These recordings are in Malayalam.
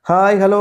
Hi hello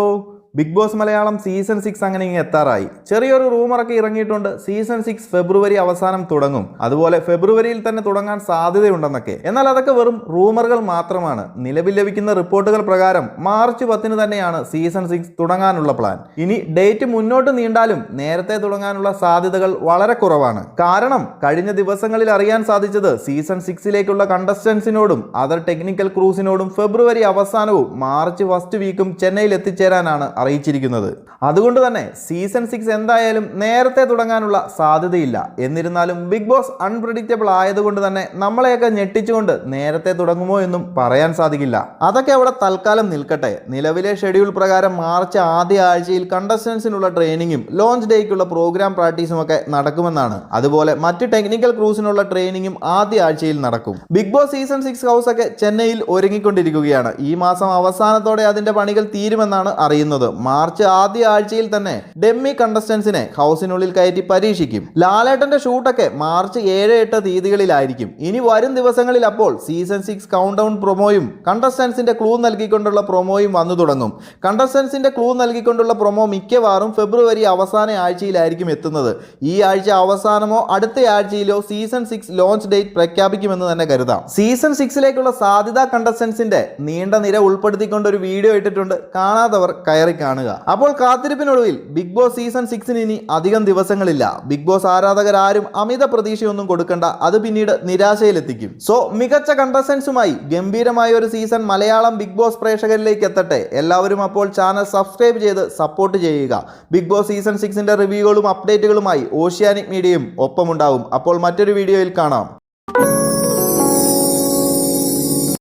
Bigg Boss Malayalam season 6 അങ്ങനെ ഇങ്ങ് എത്താറായി. ചെറിയൊരു റൂമറൊക്കെ ഇറങ്ങിയിട്ടുണ്ട്. സീസൺ 6 ഫെബ്രുവരി അവസാനം തുടങ്ങും, അതുപോലെ ഫെബ്രുവരിയിൽ തന്നെ തുടങ്ങാൻ സാധ്യതയുണ്ടെന്നൊക്കെ. എന്നാൽ അതൊക്കെ വെറും റൂമറുകൾ മാത്രമാണ്. നിലവിൽ ലഭിക്കുന്ന റിപ്പോർട്ടുകൾ പ്രകാരം മാർച്ച് 10 തന്നെയാണ് സീസൺ 6 തുടങ്ങാനുള്ള പ്ലാൻ. ഇനി ഡേറ്റ് മുന്നോട്ട് നീണ്ടാലും നേരത്തെ തുടങ്ങാനുള്ള സാധ്യതകൾ വളരെ കുറവാണ്. കാരണം കഴിഞ്ഞ ദിവസങ്ങളിൽ അറിയാൻ സാധിച്ചത് സീസൺ 6ലേക്കുള്ള കണ്ടസ്റ്റൻസിനോടും അതർ ടെക്നിക്കൽ ക്രൂസിനോടും ഫെബ്രുവരി അവസാനവും മാർച്ച് ഫസ്റ്റ് വീക്കും ചെന്നൈയിൽ എത്തിച്ചേരാനാണ് അറിയിച്ചിരിക്കുന്നത്. അതുകൊണ്ട് തന്നെ സീസൺ 6 എന്തായാലും നേരത്തെ തുടങ്ങാനുള്ള സാധ്യതയില്ല. എന്നിരുന്നാലും ബിഗ് ബോസ് അൺപ്രഡിക്റ്റബിൾ ആയതുകൊണ്ട് തന്നെ നമ്മളെയൊക്കെ ഞെട്ടിച്ചുകൊണ്ട് നേരത്തെ തുടങ്ങുമോ എന്നും പറയാൻ സാധിക്കില്ല. അതൊക്കെ അവിടെ തൽക്കാലം നിൽക്കട്ടെ. നിലവിലെ ഷെഡ്യൂൾ പ്രകാരം മാർച്ച് ആദ്യ ആഴ്ചയിൽ കണ്ടസ്റ്റൻസിനുള്ള ട്രെയിനിങ്ങും ലോഞ്ച് ഡേക്കുള്ള പ്രോഗ്രാം പ്രാക്ടീസും ഒക്കെ നടക്കുമെന്നാണ്. അതുപോലെ മറ്റ് ടെക്നിക്കൽ ക്രൂസിനുള്ള ട്രെയിനിങ്ങും ആദ്യ ആഴ്ചയിൽ നടക്കും. ബിഗ് ബോസ് സീസൺ 6 ഹൗസ് ഒക്കെ ചെന്നൈയിൽ ഒരുങ്ങിക്കൊണ്ടിരിക്കുകയാണ്. ഈ മാസം അവസാനത്തോടെ അതിന്റെ പണികൾ തീരുമെന്നാണ് അറിയുന്നത്. മാർച്ച് ആദ്യ ആഴ്ചയിൽ തന്നെ ഡെമ്മി കണ്ടസ്റ്റൻസിനെ ഹൗസിനുള്ളിൽ കയറ്റി പരീക്ഷിക്കും. ലാലേട്ടന്റെ ഷൂട്ടൊക്കെ മാർച്ച് 7-8 തീയതികളിലായിരിക്കും. ഇനി വരും ദിവസങ്ങളിൽ അപ്പോൾ സീസൺ 6 കൗണ്ട് ഡൗൺ പ്രൊമോയും കണ്ടസ്റ്റൻസിന്റെ ക്ലൂ നൽകിക്കൊണ്ടുള്ള പ്രൊമോയും വന്നു തുടങ്ങും. കണ്ടസ്റ്റൻസിന്റെ ക്ലൂ നൽകിക്കൊണ്ടുള്ള പ്രൊമോ മിക്കവാറും ഫെബ്രുവരി അവസാന ആഴ്ചയിലായിരിക്കും എത്തുന്നത്. ഈ ആഴ്ച അവസാനമോ അടുത്ത ആഴ്ചയിലോ സീസൺ 6 ലോഞ്ച് ഡേറ്റ് പ്രഖ്യാപിക്കുമെന്ന് തന്നെ കരുതാം. സീസൺ 6ലേക്കുള്ള സാധ്യതാ കണ്ടസ്റ്റൻസിന്റെ നീണ്ട നിര ഉൾപ്പെടുത്തിക്കൊണ്ട് ഒരു വീഡിയോ ഇട്ടിട്ടുണ്ട്. കാണാത്തവർ കയറി കാണുക. അപ്പോൾ കാത്തിരിപ്പിനൊടുവിൽ ബിഗ് ബോസ് സീസൺ 6 ഇനി അധികം ദിവസങ്ങളില്ല. ബിഗ് ബോസ് ആരാധകരാരും അമിത പ്രതീക്ഷയൊന്നും കൊടുക്കണ്ട, അത് പിന്നീട് നിരാശയിലെത്തിക്കും. സോ മികച്ച കണ്ടസ്റ്റൻസുമായി ഗംഭീരമായ ഒരു സീസൺ മലയാളം ബിഗ് ബോസ് പ്രേക്ഷകരിലേക്ക് എത്തട്ടെ. എല്ലാവരും അപ്പോൾ ചാനൽ സബ്സ്ക്രൈബ് ചെയ്ത് സപ്പോർട്ട് ചെയ്യുക. ബിഗ് ബോസ് സീസൺ 6ന്റെ റിവ്യൂകളും അപ്ഡേറ്റുകളുമായി ഓഷ്യാനിക് മീഡിയയും ഒപ്പമുണ്ടാവും. അപ്പോൾ മറ്റൊരു വീഡിയോയിൽ കാണാം.